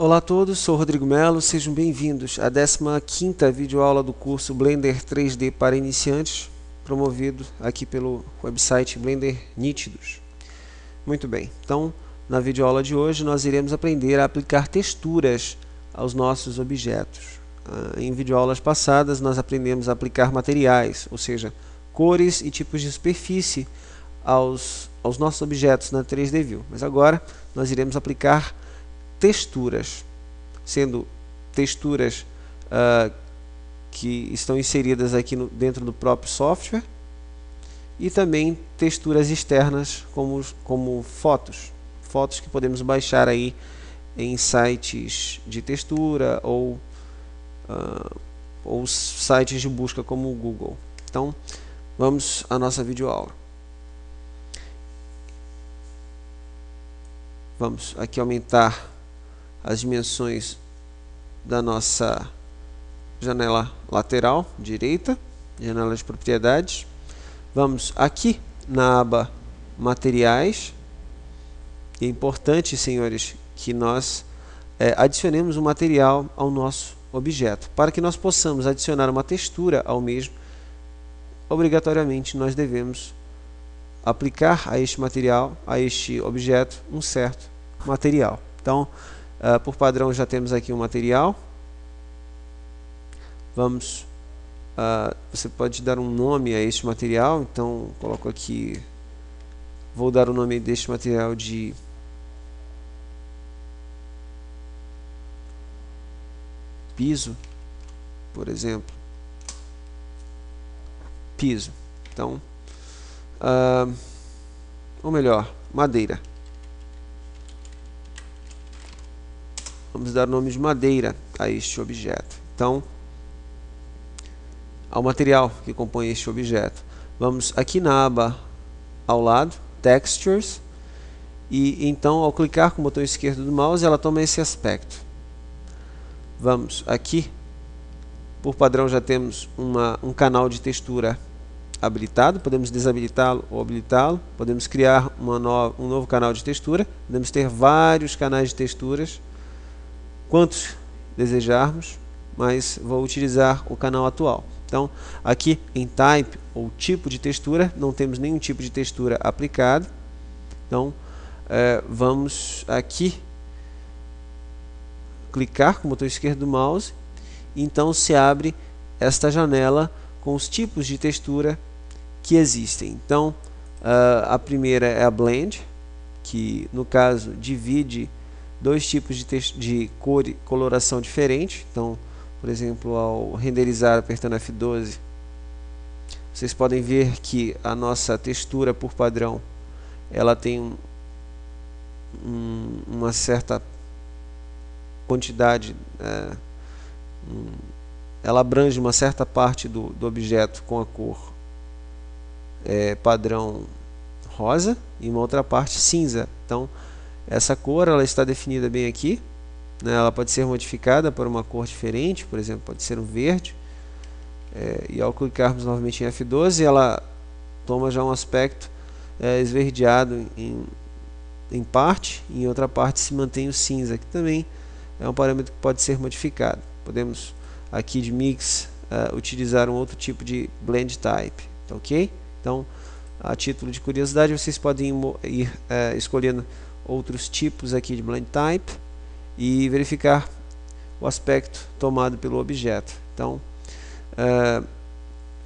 Olá a todos, sou Rodrigo Melo, sejam bem-vindos à 15ª videoaula do curso Blender 3D para iniciantes, promovido aqui pelo website Blender Nítidos. Muito bem, então na videoaula de hoje nós iremos aprender a aplicar texturas aos nossos objetos. Em videoaulas passadas nós aprendemos a aplicar materiais, ou seja, cores e tipos de superfície aos nossos objetos na 3D View, mas agora nós iremos aplicar texturas, sendo texturas que estão inseridas aqui dentro do próprio software, e também texturas externas como fotos que podemos baixar aí em sites de textura ou sites de busca como o Google. Então vamos à nossa videoaula. Vamos aqui aumentar as dimensões da nossa janela lateral direita, janela de propriedades. Vamos aqui na aba materiais. É importante, senhores, que nós adicionemos um material ao nosso objeto. Para que nós possamos adicionar uma textura ao mesmo, obrigatoriamente nós devemos aplicar a este material, a este objeto, um certo material. Então, por padrão já temos aqui um material. Vamos, você pode dar um nome a este material, então coloco aqui, vou dar o nome deste material de piso, por exemplo, piso. Então, ou melhor, madeira. Vamos dar o nome de madeira a este objeto. Então, ao material que compõe este objeto. Vamos aqui na aba ao lado, Textures, e então ao clicar com o botão esquerdo do mouse, ela toma esse aspecto. Vamos aqui, por padrão já temos um canal de textura habilitado, podemos desabilitá-lo ou habilitá-lo, podemos criar um novo canal de textura, podemos ter vários canais de texturas, quantos desejarmos, mas vou utilizar o canal atual. Então, aqui em Type, ou tipo de textura, não temos nenhum tipo de textura aplicado. Então, vamos aqui clicar com o botão esquerdo do mouse, e então se abre esta janela com os tipos de textura que existem. Então, a primeira é a Blend, que no caso divide dois tipos de cor e coloração diferente. Então, por exemplo, ao renderizar apertando F12, vocês podem ver que a nossa textura por padrão ela tem uma certa quantidade, ela abrange uma certa parte do objeto com a cor padrão rosa e uma outra parte cinza. Então, essa cor ela está definida bem aqui, né? Ela pode ser modificada por uma cor diferente, por exemplo, pode ser um verde, e ao clicarmos novamente em F12, ela toma já um aspecto esverdeado em parte, e em outra parte se mantém o cinza, que também é um parâmetro que pode ser modificado. Podemos aqui de Mix utilizar um outro tipo de Blend Type, tá ok? Então, a título de curiosidade, vocês podem ir escolhendo outros tipos aqui de Blend Type e verificar o aspecto tomado pelo objeto. Então,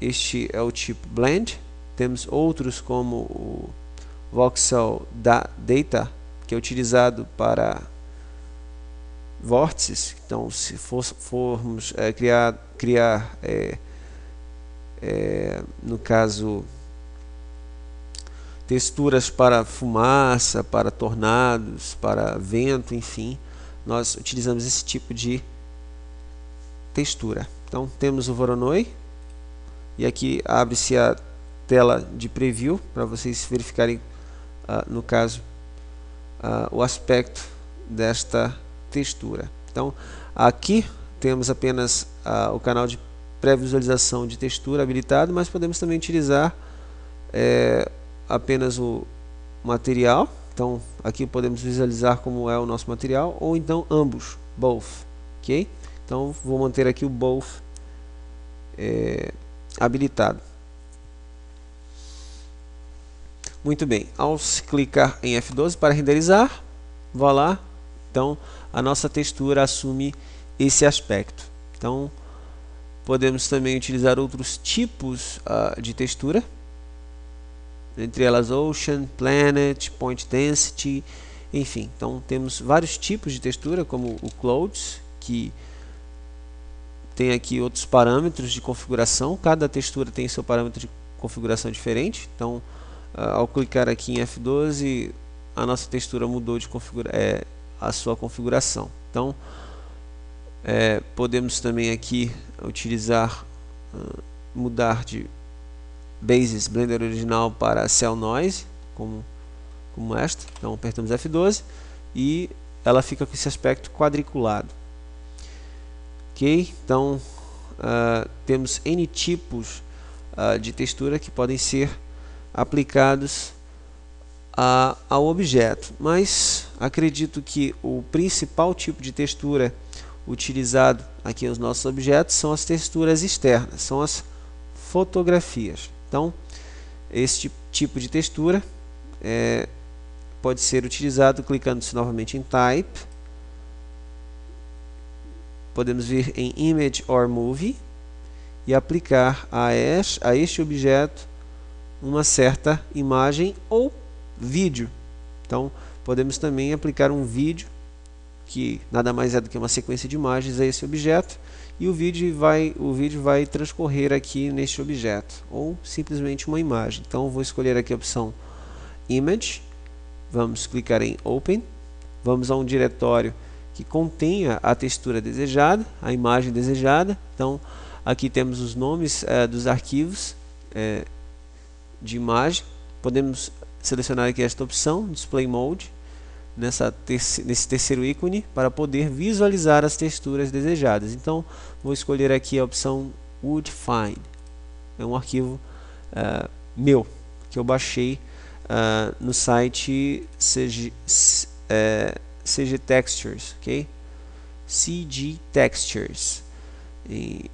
este é o tipo Blend. Temos outros como o Voxel Data, que é utilizado para vórtices. Então, se formos criar no caso, texturas para fumaça, para tornados, para vento, enfim, nós utilizamos esse tipo de textura. Então, temos o Voronoi, e aqui abre-se a tela de preview para vocês verificarem, no caso, o aspecto desta textura. Então, aqui temos apenas o canal de pré-visualização de textura habilitado, mas podemos também utilizar apenas o material Então aqui podemos visualizar como é o nosso material, ou então ambos, both, ok? Então vou manter aqui o both habilitado. Muito bem, ao clicar em F12 para renderizar, vá lá, então a nossa textura assume esse aspecto. Então podemos também utilizar outros tipos de textura, entre elas Ocean, Planet, Point Density, enfim. Então temos vários tipos de textura, como o Clouds, que tem aqui outros parâmetros de configuração. Cada textura tem seu parâmetro de configuração diferente. Então ao clicar aqui em F12, a nossa textura mudou de a sua configuração. Então podemos também aqui utilizar, mudar de Basis Blender original para Cell Noise, como esta. Então apertamos F12 e ela fica com esse aspecto quadriculado. Ok? Então temos N tipos de textura que podem ser aplicados ao objeto, mas acredito que o principal tipo de textura utilizado aqui nos nossos objetos são as texturas externas, são as fotografias. Então este tipo de textura pode ser utilizado clicando novamente em Type. Podemos vir em Image or Movie e aplicar a este objeto uma certa imagem ou vídeo. Então podemos também aplicar um vídeo, que nada mais é do que uma sequência de imagens a esse objeto, e o vídeo vai transcorrer aqui neste objeto, ou simplesmente uma imagem. Então vou escolher aqui a opção Image, vamos clicar em Open, vamos a um diretório que contenha a textura desejada, a imagem desejada. Então aqui temos os nomes dos arquivos de imagem. Podemos selecionar aqui esta opção, Display Mode, nesse terceiro ícone, para poder visualizar as texturas desejadas. Então vou escolher aqui a opção Would Find. É um arquivo meu, que eu baixei no site CG Textures, ok? CG Textures. E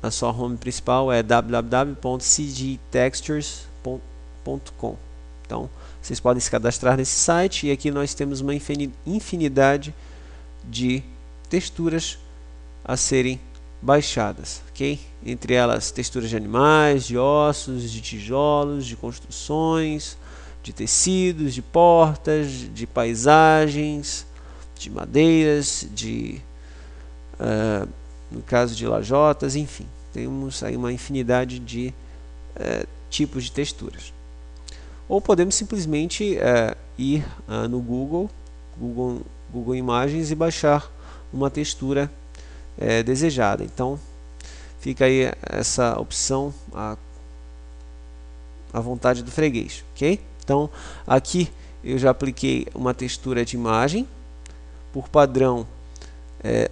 a sua home principal é www.cgtextures.com. Então vocês podem se cadastrar nesse site, e aqui nós temos uma infinidade de texturas a serem baixadas, ok? Entre elas texturas de animais, de ossos, de tijolos, de construções, de tecidos, de portas, de paisagens, de madeiras, no caso de lajotas, enfim, temos aí uma infinidade de tipos de texturas. Ou podemos simplesmente ir no Google Imagens e baixar uma textura desejada. Então fica aí essa opção à vontade do freguês, ok? Então aqui eu já apliquei uma textura de imagem. Por padrão,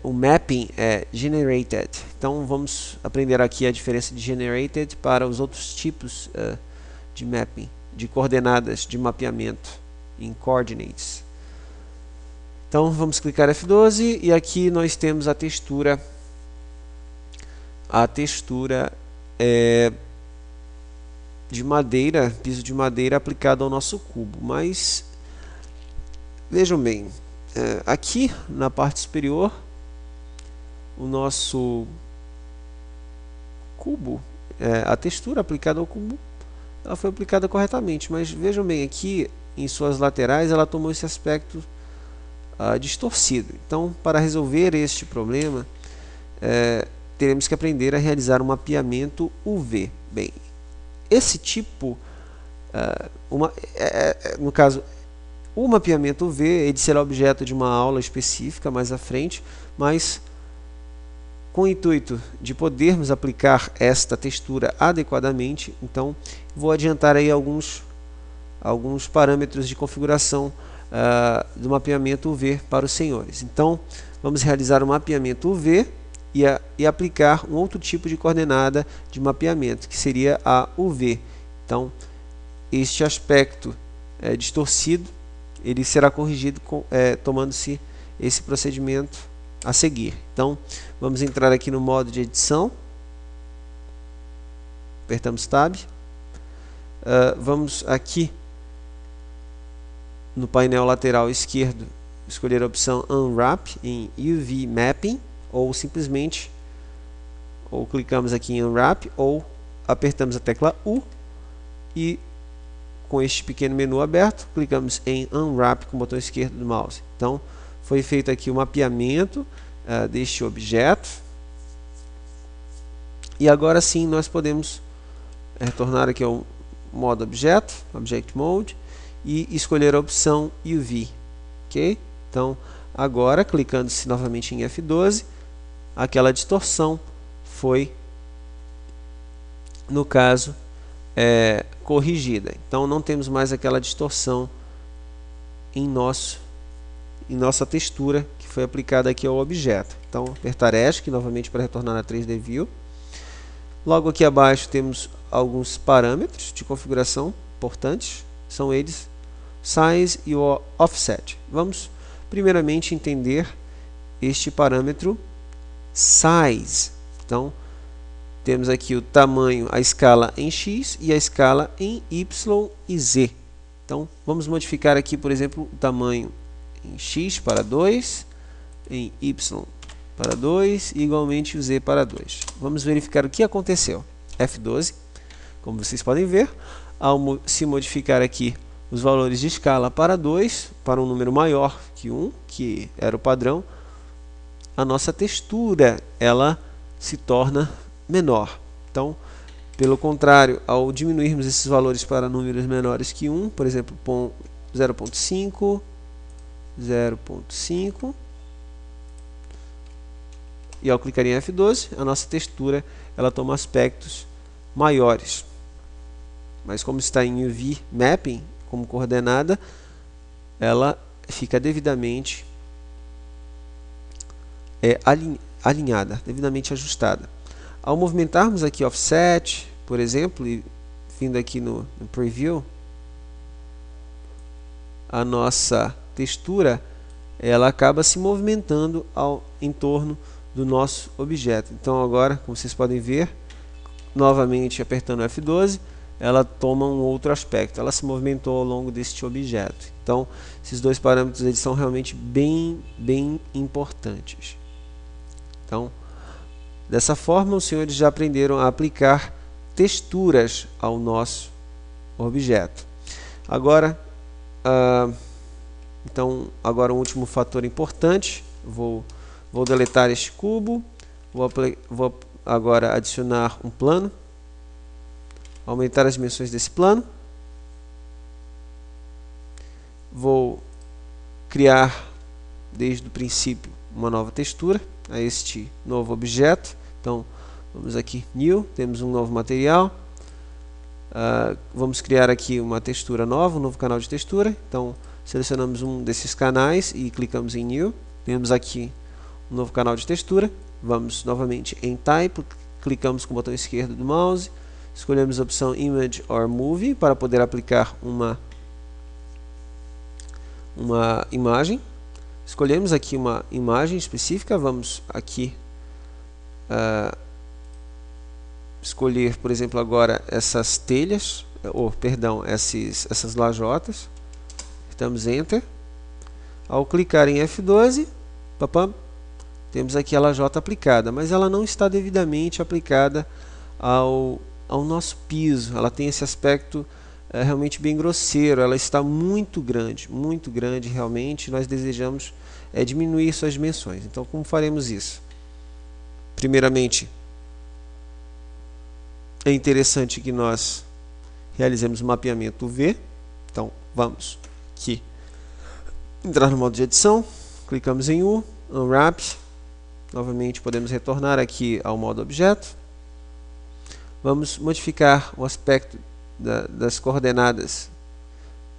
o mapping é generated. Então vamos aprender aqui a diferença de generated para os outros tipos de mapping, de coordenadas de mapeamento em coordinates. Então vamos clicar F12 e aqui nós temos a textura de madeira, piso de madeira aplicado ao nosso cubo. Mas vejam bem, aqui na parte superior, o nosso cubo, a textura aplicada ao cubo, ela foi aplicada corretamente, mas vejam bem, aqui em suas laterais ela tomou esse aspecto distorcido. Então, para resolver este problema, teremos que aprender a realizar um mapeamento UV. Bem, esse tipo, no caso, o mapeamento UV, ele será objeto de uma aula específica mais à frente, mas com o intuito de podermos aplicar esta textura adequadamente, então vou adiantar aí alguns parâmetros de configuração do mapeamento UV para os senhores. Então vamos realizar o mapeamento UV e aplicar um outro tipo de coordenada de mapeamento, que seria a UV. Então este aspecto distorcido ele será corrigido tomando-se esse procedimento a seguir. Então, vamos entrar aqui no modo de edição, apertamos Tab, vamos aqui no painel lateral esquerdo escolher a opção Unwrap em UV Mapping, ou simplesmente clicamos aqui em Unwrap, ou apertamos a tecla U e com este pequeno menu aberto, clicamos em Unwrap com o botão esquerdo do mouse. Então, foi feito aqui o mapeamento deste objeto. E agora sim, nós podemos retornar aqui ao modo objeto, Object Mode, e escolher a opção UV. Ok? Então, agora, clicando-se novamente em F12, aquela distorção foi, no caso, corrigida. Então não temos mais aquela distorção em nossa textura que foi aplicada aqui ao objeto. Então apertar ESC novamente para retornar na 3D View. Logo aqui abaixo temos alguns parâmetros de configuração importantes, são eles Size e o Offset. Vamos primeiramente entender este parâmetro Size. Então temos aqui o tamanho, a escala em X e a escala em Y e Z. Então, vamos modificar aqui, por exemplo, o tamanho em X para 2, em Y para 2 e igualmente o Z para 2. Vamos verificar o que aconteceu. F12, como vocês podem ver, ao se modificar aqui os valores de escala para 2, para um número maior que 1, que era o padrão, a nossa textura ela se torna menor. Então, pelo contrário, ao diminuirmos esses valores para números menores que 1, por exemplo, 0.5, 0.5, e ao clicar em F12, a nossa textura ela toma aspectos maiores. Mas como está em UV Mapping, como coordenada, ela fica devidamente alinhada, devidamente ajustada. Ao movimentarmos aqui Offset, por exemplo, e vindo aqui no Preview, a nossa textura ela acaba se movimentando em torno do nosso objeto. Então agora, como vocês podem ver, novamente apertando F12, ela toma um outro aspecto, ela se movimentou ao longo deste objeto. Então, esses dois parâmetros eles são realmente bem importantes. Então, dessa forma, os senhores já aprenderam a aplicar texturas ao nosso objeto. Agora, agora um último fator importante, vou deletar este cubo, vou agora adicionar um plano, aumentar as dimensões desse plano, vou criar desde o princípio uma nova textura a este novo objeto. Então vamos aqui New, temos um novo material, vamos criar aqui uma textura nova, um novo canal de textura. Então selecionamos um desses canais e clicamos em New, temos aqui um novo canal de textura. Vamos novamente em Type, clicamos com o botão esquerdo do mouse, escolhemos a opção Image or Movie para poder aplicar uma imagem. Escolhemos aqui uma imagem específica, vamos aqui escolher, por exemplo, agora essas telhas, essas lajotas, apertamos Enter. Ao clicar em F12, temos aqui a lajota aplicada, mas ela não está devidamente aplicada ao nosso piso, ela tem esse aspecto realmente bem grosseiro, ela está muito grande realmente. Nós desejamos diminuir suas dimensões. Então como faremos isso? Primeiramente, é interessante que nós realizemos o mapeamento UV. Então vamos aqui entrar no modo de edição, clicamos em U, Unwrap, novamente podemos retornar aqui ao modo objeto. Vamos modificar o aspecto das coordenadas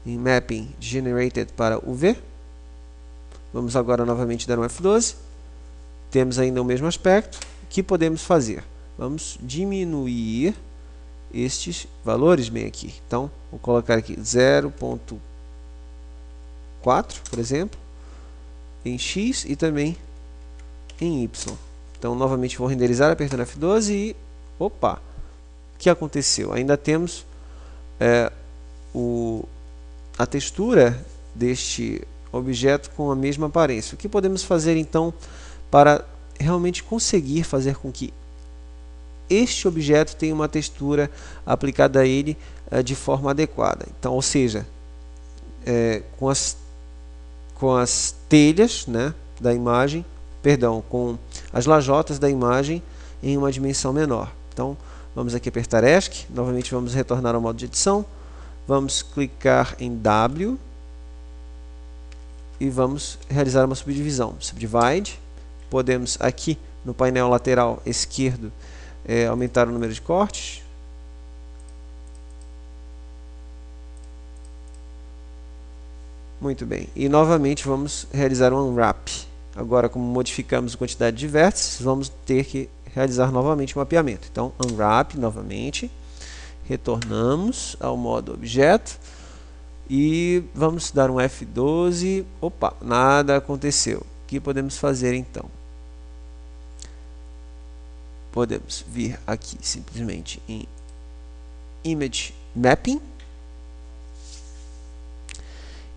em Mapping Generated para UV. Vamos agora novamente dar um F12. Temos ainda o mesmo aspecto. O que podemos fazer? Vamos diminuir estes valores bem aqui. Então, vou colocar aqui 0.4 4, por exemplo, em X e também em Y. Então, novamente vou renderizar apertando F12 e, opa, o que aconteceu? Ainda temos a textura deste objeto com a mesma aparência. O que podemos fazer então para realmente conseguir fazer com que este objeto tenha uma textura aplicada a ele de forma adequada? Então, ou seja, com as telhas, né, da imagem, perdão, com as lajotas da imagem em uma dimensão menor. Então, vamos aqui apertar ESC, novamente vamos retornar ao modo de edição, vamos clicar em W e vamos realizar uma subdivisão. Subdivide, podemos aqui no painel lateral esquerdo aumentar o número de cortes. Muito bem, e novamente vamos realizar um Unwrap. Agora, como modificamos a quantidade de vértices, vamos ter que realizar novamente o mapeamento. Então, Unwrap novamente, retornamos ao modo objeto e vamos dar um F12. Opa, nada aconteceu. O que podemos fazer então? Podemos vir aqui simplesmente em Image Mapping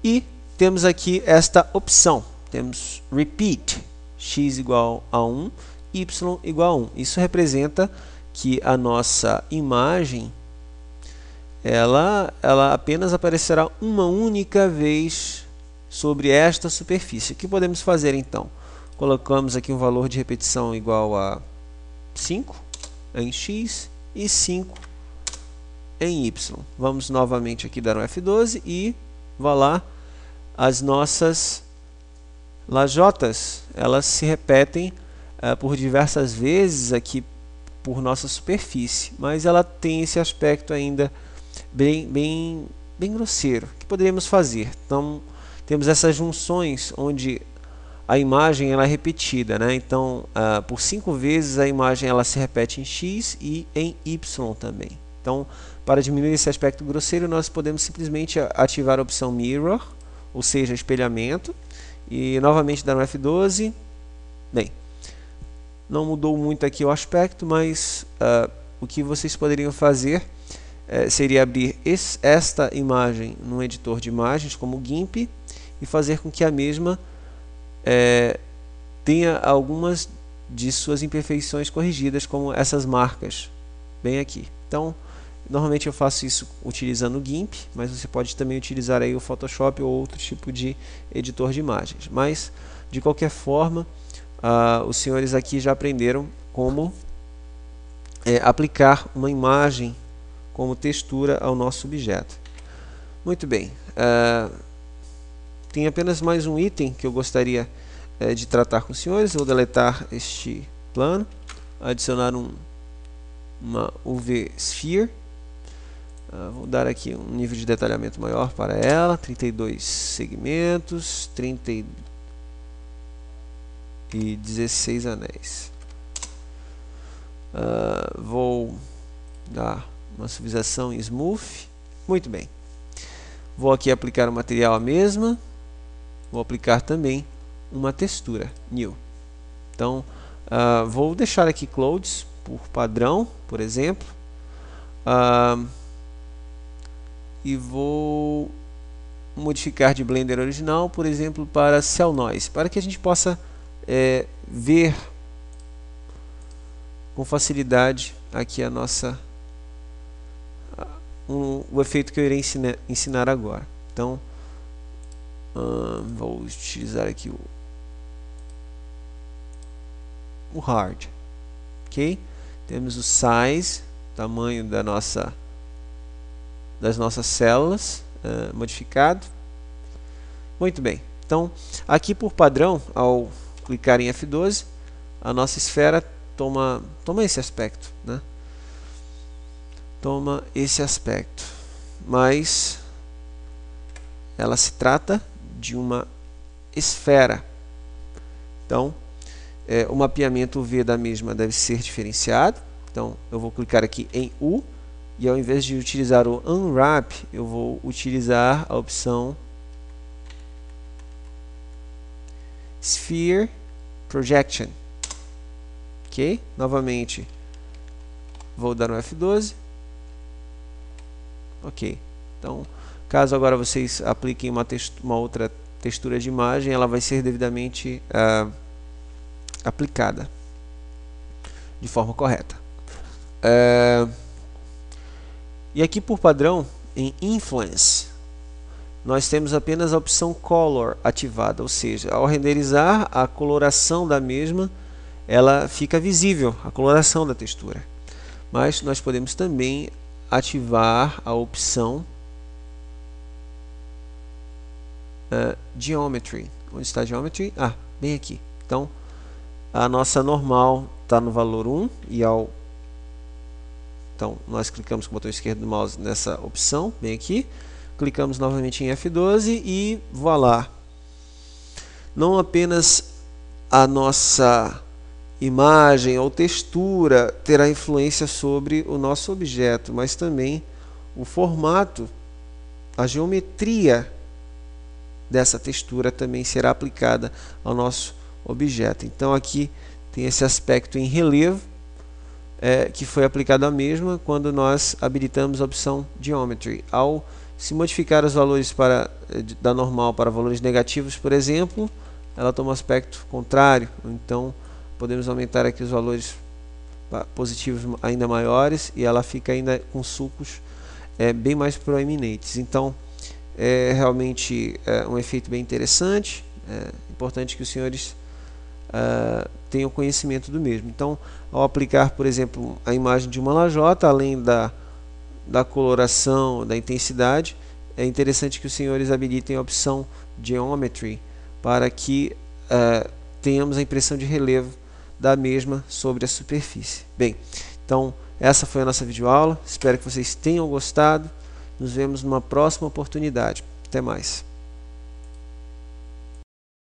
e temos aqui esta opção. Temos Repeat, x igual a 1, y igual a 1. Isso representa que a nossa imagem ela apenas aparecerá uma única vez sobre esta superfície. O que podemos fazer então? Colocamos aqui um valor de repetição igual a 5 em x e 5 em y. Vamos novamente aqui dar um F12 e vá lá, as nossas lajotas, elas se repetem por diversas vezes aqui por nossa superfície, mas ela tem esse aspecto ainda bem grosseiro. O que poderíamos fazer? Então, temos essas junções onde a imagem ela é repetida, né? Então, por 5 vezes a imagem ela se repete em x e em y também. Então, para diminuir esse aspecto grosseiro, nós podemos simplesmente ativar a opção Mirror, ou seja, espelhamento, e novamente dar um F12. Bem, não mudou muito aqui o aspecto, mas o que vocês poderiam fazer seria abrir esta imagem num editor de imagens como o GIMP e fazer com que a mesma tenha algumas de suas imperfeições corrigidas, como essas marcas bem aqui. Então, normalmente eu faço isso utilizando o GIMP, mas você pode também utilizar aí o Photoshop ou outro tipo de editor de imagens. Mas, de qualquer forma, os senhores aqui já aprenderam como aplicar uma imagem como textura ao nosso objeto. Muito bem. Tem apenas mais um item que eu gostaria de tratar com os senhores. Vou deletar este plano, adicionar uma UV Sphere. Vou dar aqui um nível de detalhamento maior para ela, 32 segmentos, 30 e 16 anéis. Vou dar uma suavização em Smooth. Muito bem. Vou aqui aplicar o material a mesma. Vou aplicar também uma textura, New. Então, vou deixar aqui Clouds por padrão, por exemplo. E vou modificar de Blender original, por exemplo, para Cell Noise, para que a gente possa ver com facilidade aqui o efeito que eu irei ensinar agora. Então, vou utilizar aqui o Hard. Ok? Temos o Size, tamanho das nossas células, modificado. Muito bem. Então, aqui por padrão, ao clicar em F12, a nossa esfera toma esse aspecto, né? Toma esse aspecto, mas ela se trata de uma esfera. Então, o mapeamento UV da mesma deve ser diferenciado. Então, eu vou clicar aqui em U e ao invés de utilizar o Unwrap, eu vou utilizar a opção Sphere Projection. Ok? Novamente, vou dar um F12. Ok. Então, caso agora vocês apliquem uma outra textura de imagem, ela vai ser devidamente aplicada de forma correta. E aqui, por padrão, em Influence, nós temos apenas a opção Color ativada, ou seja, ao renderizar a coloração da mesma, ela fica visível, a coloração da textura. Mas nós podemos também ativar a opção Geometry. Onde está Geometry? Ah, bem aqui. Então, a nossa normal está no valor 1 e então, nós clicamos com o botão esquerdo do mouse nessa opção, bem aqui. Clicamos novamente em F12 e voilá! Não apenas a nossa imagem ou textura terá influência sobre o nosso objeto, mas também o formato, a geometria dessa textura também será aplicada ao nosso objeto. Então aqui tem esse aspecto em relevo, que foi aplicado a mesma quando nós habilitamos a opção Geometry. Ao se modificar os valores da normal para valores negativos, por exemplo, ela toma um aspecto contrário. Então podemos aumentar aqui os valores positivos ainda maiores e ela fica ainda com sulcos bem mais proeminentes. Então é realmente um efeito bem interessante. É importante que os senhores tenham conhecimento do mesmo. Então, ao aplicar, por exemplo, a imagem de uma lajota, além da coloração, da intensidade, é interessante que os senhores habilitem a opção Geometry para que tenhamos a impressão de relevo da mesma sobre a superfície. Bem, então essa foi a nossa videoaula. Espero que vocês tenham gostado. Nos vemos numa próxima oportunidade. Até mais.